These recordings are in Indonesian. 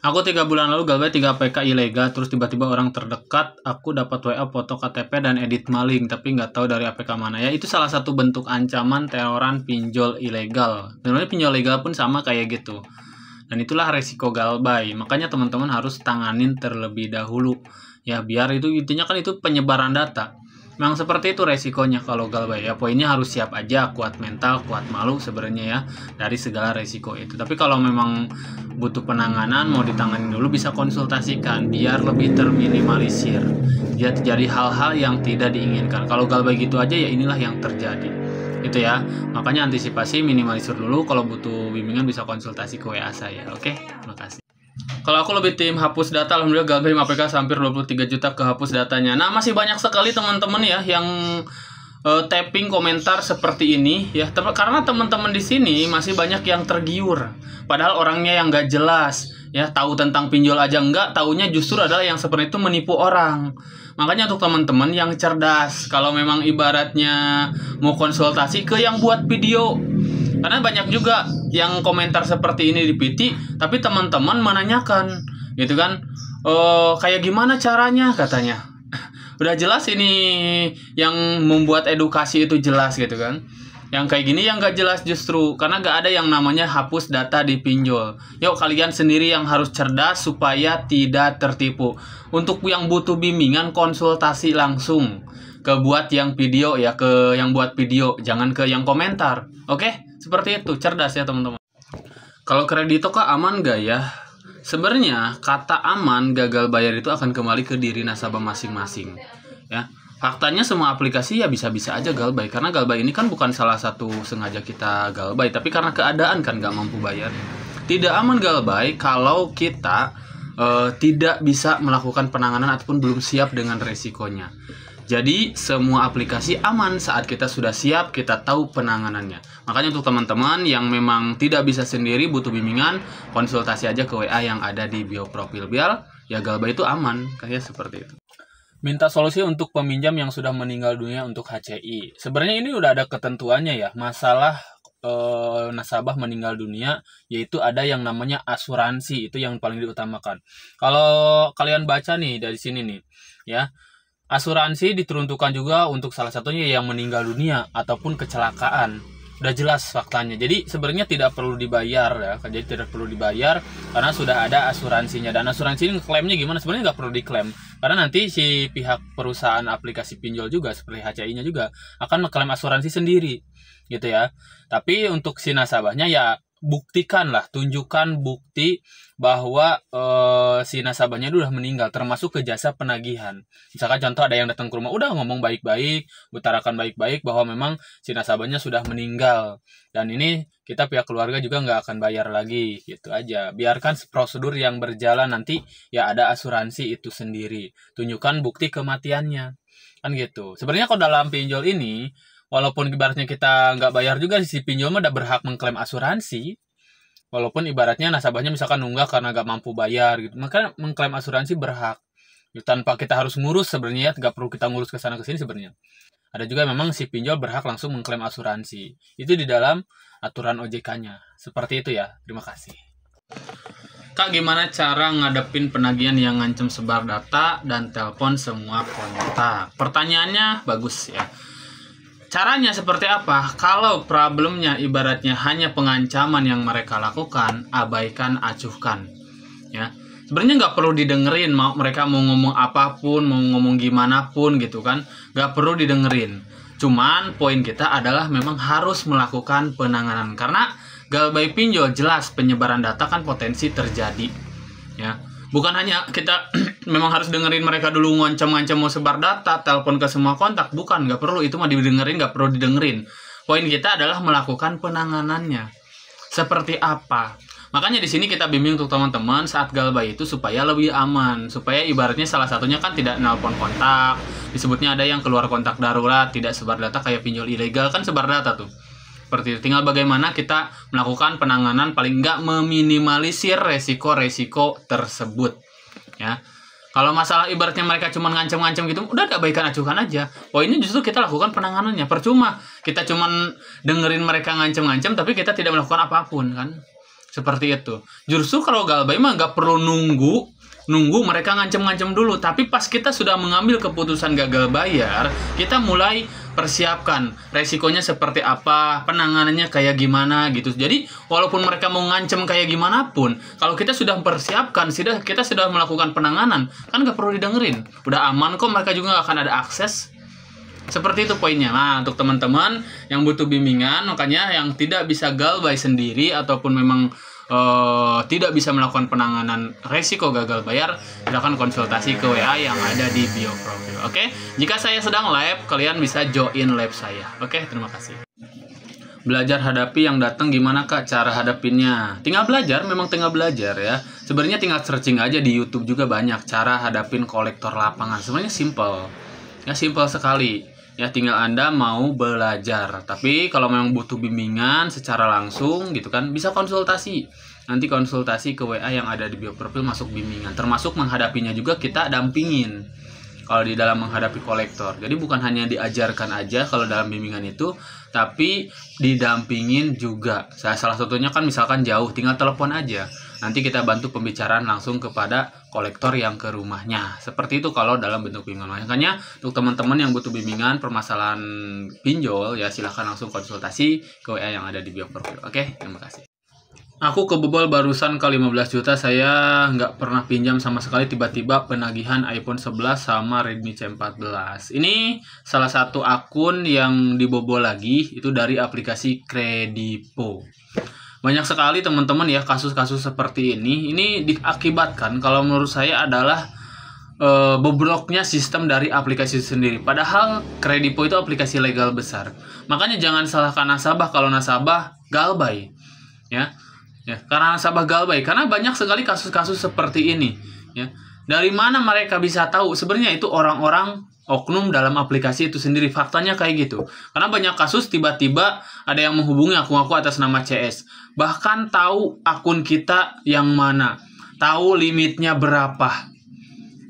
Aku 3 bulan lalu galbay 3 APK ilegal, terus tiba-tiba orang terdekat, aku dapat WA foto KTP dan edit maling, tapi nggak tahu dari APK mana. Ya, itu salah satu bentuk ancaman teroran pinjol ilegal. Sebenarnya pinjol ilegal pun sama kayak gitu. Dan itulah resiko galbay. Makanya teman-teman harus tanganin terlebih dahulu. Ya, biar itu intinya kan itu penyebaran data. Memang seperti itu resikonya kalau galbay ya. Poinnya harus siap aja, kuat mental, kuat malu sebenarnya ya dari segala resiko itu. Tapi kalau memang butuh penanganan, mau ditangani dulu bisa konsultasikan biar lebih terminimalisir. Dia terjadi hal-hal yang tidak diinginkan. Kalau galbay gitu aja ya inilah yang terjadi. Itu ya. Makanya antisipasi, minimalisir dulu. Kalau butuh bimbingan bisa konsultasi ke WA saya. Oke, makasih. Kalau aku lebih tim hapus data, alhamdulillah galbay APK hampir 23 juta kehapus datanya. Nah, masih banyak sekali teman-teman ya yang tapping komentar seperti ini ya. Karena teman-teman di sini masih banyak yang tergiur. Padahal orangnya yang nggak jelas ya, tahu tentang pinjol aja nggak, taunya justru adalah yang seperti itu menipu orang. Makanya untuk teman-teman yang cerdas, kalau memang ibaratnya mau konsultasi ke yang buat video. Karena banyak juga yang komentar seperti ini di PT, tapi teman-teman menanyakan, gitu kan, kayak gimana caranya katanya. Udah jelas ini yang membuat edukasi itu jelas gitu kan. Yang kayak gini yang nggak jelas justru, karena nggak ada yang namanya hapus data di pinjol. Yuk kalian sendiri yang harus cerdas supaya tidak tertipu. Untuk yang butuh bimbingan konsultasi langsung ke buat yang video ya, ke yang buat video, jangan ke yang komentar. Oke? Seperti itu, cerdas ya teman-teman. Kalau kredito kah aman gak ya? Sebenarnya kata aman gagal bayar itu akan kembali ke diri nasabah masing-masing. Ya, faktanya semua aplikasi ya bisa-bisa aja galbay, karena galbay ini kan bukan salah satu sengaja kita galbay, tapi karena keadaan kan gak mampu bayar. Tidak aman galbay kalau kita tidak bisa melakukan penanganan ataupun belum siap dengan resikonya. Jadi semua aplikasi aman saat kita sudah siap, kita tahu penanganannya. Makanya untuk teman-teman yang memang tidak bisa sendiri, butuh bimbingan, konsultasi aja ke WA yang ada di bio profil biar ya galbay itu aman, kayak seperti itu. Minta solusi untuk peminjam yang sudah meninggal dunia untuk HCI. Sebenarnya ini udah ada ketentuannya ya, masalah nasabah meninggal dunia, yaitu ada yang namanya asuransi, itu yang paling diutamakan. Kalau kalian baca nih dari sini nih, ya. Asuransi diperuntukkan juga untuk salah satunya yang meninggal dunia ataupun kecelakaan. Udah jelas faktanya. Jadi sebenarnya tidak perlu dibayar ya. Jadi tidak perlu dibayar karena sudah ada asuransinya. Dan asuransi ini klaimnya gimana? Sebenarnya nggak perlu diklaim. Karena nanti si pihak perusahaan aplikasi pinjol juga seperti HCI-nya juga akan mengklaim asuransi sendiri. Gitu ya. Tapi untuk si nasabahnya ya buktikanlah, tunjukkan bukti bahwa si nasabahnya itu udah meninggal, termasuk ke jasa penagihan. Misalkan contoh ada yang datang ke rumah, udah ngomong baik-baik, utarakan baik-baik bahwa memang si nasabahnya sudah meninggal. Dan ini kita pihak keluarga juga nggak akan bayar lagi, gitu aja. Biarkan prosedur yang berjalan, nanti ya ada asuransi itu sendiri. Tunjukkan bukti kematiannya, kan gitu. Sebenarnya kalau dalam pinjol ini, walaupun ibaratnya kita nggak bayar juga, si pinjol mah udah berhak mengklaim asuransi. Walaupun ibaratnya nasabahnya misalkan nunggak karena nggak mampu bayar gitu, maka mengklaim asuransi berhak. Tanpa kita harus ngurus sebenarnya, nggak perlu kita ngurus ke sana ke sini sebenarnya. Ada juga memang si pinjol berhak langsung mengklaim asuransi. Itu di dalam aturan OJK-nya. Seperti itu ya. Terima kasih. Kak, gimana cara ngadepin penagihan yang ngancem sebar data dan telepon semua kontak? Pertanyaannya bagus ya. Caranya seperti apa? Kalau problemnya ibaratnya hanya pengancaman yang mereka lakukan, abaikan, acuhkan. Ya, sebenarnya nggak perlu didengerin. Mereka mau ngomong apapun, mau ngomong gimana pun gitu kan, nggak perlu didengerin. Cuman poin kita adalah memang harus melakukan penanganan, karena galbay pinjol jelas penyebaran data kan potensi terjadi. Ya. Bukan hanya kita memang harus dengerin mereka dulu ngancam-ngancam mau sebar data, telepon ke semua kontak. Bukan, nggak perlu. Itu mah didengerin, nggak perlu didengerin. Poin kita adalah melakukan penanganannya. Seperti apa? Makanya di sini kita bimbing untuk teman-teman saat galbay itu supaya lebih aman. Supaya ibaratnya salah satunya kan tidak nelpon kontak. Disebutnya ada yang keluar kontak darurat, tidak sebar data kayak pinjol ilegal kan sebar data tuh. Seperti itu. Tinggal bagaimana kita melakukan penanganan paling nggak meminimalisir resiko-resiko tersebut. Ya. Kalau masalah ibaratnya mereka cuma ngancam-ngancam gitu, udah abaikan, acuhkan aja. Poinnya justru kita lakukan penanganannya. Percuma kita cuma dengerin mereka ngancam-ngancam tapi kita tidak melakukan apapun kan. Seperti itu. Justru kalau galbay mah nggak perlu nunggu mereka ngancem-ngancem dulu, tapi pas kita sudah mengambil keputusan gagal bayar, kita mulai persiapkan resikonya seperti apa, penanganannya kayak gimana gitu. Jadi walaupun mereka mau ngancem kayak gimana pun, kalau kita sudah persiapkan, kita sudah melakukan penanganan, kan nggak perlu didengerin, udah aman kok, mereka juga nggak akan ada akses. Seperti itu poinnya. Nah, untuk teman-teman yang butuh bimbingan, makanya yang tidak bisa galbay sendiri ataupun memang tidak bisa melakukan penanganan resiko gagal bayar, silakan konsultasi ke WA yang ada di bio profil. Oke, jika saya sedang live, kalian bisa join live saya. Oke, terima kasih. Belajar hadapi yang datang gimana Kak cara hadapinnya? Tinggal belajar, memang tinggal belajar ya. Sebenarnya tinggal searching aja di YouTube juga banyak cara hadapin kolektor lapangan. Sebenarnya simple. Ya simple sekali. Ya tinggal Anda mau belajar. Tapi kalau memang butuh bimbingan secara langsung gitu kan, bisa konsultasi. Nanti konsultasi ke WA yang ada di bio profil, masuk bimbingan. Termasuk menghadapinya juga kita dampingin. Kalau di dalam menghadapi kolektor. Jadi bukan hanya diajarkan aja kalau dalam bimbingan itu, tapi didampingin juga. Salah satunya kan misalkan jauh, tinggal telepon aja. Nanti kita bantu pembicaraan langsung kepada kolektor yang ke rumahnya. Seperti itu kalau dalam bentuk bimbingan. Makanya untuk teman-teman yang butuh bimbingan permasalahan pinjol, ya silahkan langsung konsultasi ke WA yang ada di bio profil. Oke, terima kasih. Aku kebobol barusan ke 15 juta, saya nggak pernah pinjam sama sekali, tiba-tiba penagihan iPhone 11 sama Redmi C14. Ini salah satu akun yang dibobol lagi, itu dari aplikasi Kredipo. Banyak sekali teman-teman ya kasus-kasus seperti ini. Ini diakibatkan kalau menurut saya adalah bobroknya sistem dari aplikasi sendiri. Padahal Kredipo itu aplikasi legal besar. Makanya jangan salahkan nasabah kalau nasabah galbay. Ya, karena nasabah galbay, karena banyak sekali kasus-kasus seperti ini. Ya, dari mana mereka bisa tahu? Sebenarnya itu orang-orang oknum dalam aplikasi itu sendiri. Faktanya kayak gitu. Karena banyak kasus tiba-tiba ada yang menghubungi aku atas nama CS. Bahkan tahu akun kita yang mana, tahu limitnya berapa.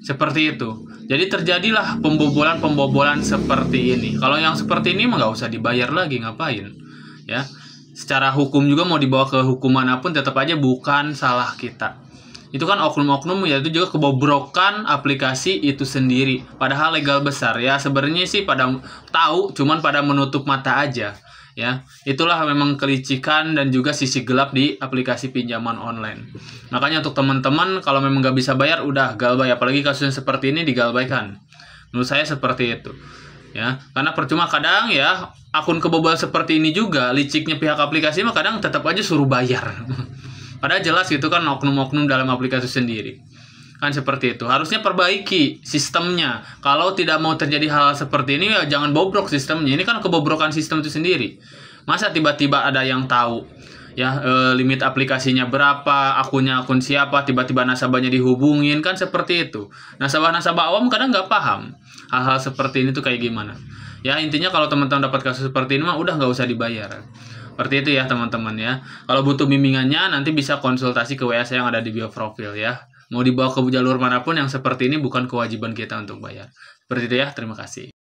Seperti itu. Jadi terjadilah pembobolan seperti ini. Kalau yang seperti ini mah nggak usah dibayar lagi, ngapain? Ya. Secara hukum juga mau dibawa ke hukum manapun tetap aja bukan salah kita. Itu kan oknum-oknum, ya itu juga kebobrokan aplikasi itu sendiri. Padahal legal besar ya. Sebenarnya sih pada tahu, cuman pada menutup mata aja. Ya, itulah memang kelicikan dan juga sisi gelap di aplikasi pinjaman online. Makanya untuk teman-teman kalau memang nggak bisa bayar, udah galbay. Apalagi kasusnya seperti ini digalbaykan. Menurut saya seperti itu. Ya, karena percuma kadang ya akun kebobolan seperti ini juga liciknya pihak aplikasi mah kadang tetap aja suruh bayar. Padahal jelas gitu kan oknum-oknum dalam aplikasi sendiri. Kan seperti itu. Harusnya perbaiki sistemnya. Kalau tidak mau terjadi hal seperti ini ya jangan bobrok sistemnya. Ini kan kebobrokan sistem itu sendiri. Masa tiba-tiba ada yang tahu ya limit aplikasinya berapa, akunnya akun siapa, tiba-tiba nasabahnya dihubungin, kan seperti itu. Nasabah-nasabah awam kadang nggak paham hal-hal seperti ini tuh kayak gimana. Ya intinya kalau teman-teman dapat kasus seperti ini mah udah nggak usah dibayar. Seperti itu ya teman-teman ya. Kalau butuh bimbingannya nanti bisa konsultasi ke WA saya yang ada di bio profil ya. Mau dibawa ke jalur manapun yang seperti ini bukan kewajiban kita untuk bayar. Seperti itu ya, terima kasih.